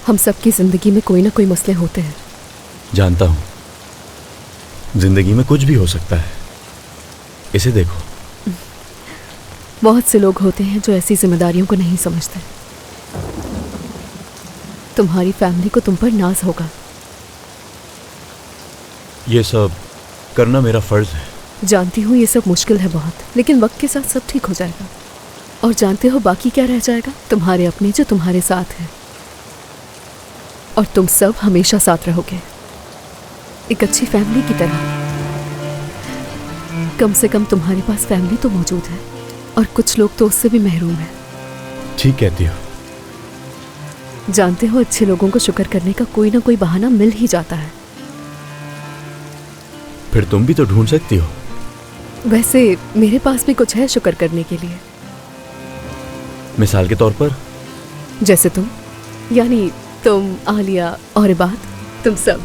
हम सबकी जिंदगी में कोई ना कोई मसले होते हैं। जानता हूं, जिंदगी में कुछ भी हो सकता है। इसे देखो, बहुत से लोग होते हैं जो ऐसी जिम्मेदारियों को नहीं समझते। तुम्हारी फैमिली को तुम पर नाज होगा। ये सब करना मेरा फर्ज है। जानती हूँ ये सब मुश्किल है बहुत, लेकिन वक्त के साथ सब ठीक हो जाएगा। और जानते हो बाकी क्या रह जाएगा? तुम्हारे अपने जो तुम्हारे साथ हैं, और तुम सब हमेशा साथ रहोगे, एक अच्छी फैमिली की तरह। कम से कम तुम्हारे पास फैमिली तो मौजूद है, और कुछ लोग तो उससे भी महरूम हैं। ठीक कहती हो। जानते हो, अच्छे लोगों को शुक्र करने का कोई ना कोई बहाना मिल ही जाता है। फिर तुम भी तो ढूंढ सकती हो। वैसे मेरे पास भी कुछ है शुक्र करने के लिए। मिसाल के तौर पर? जैसे तुम, यानी तुम, आलिया और इबाद, तुम सब।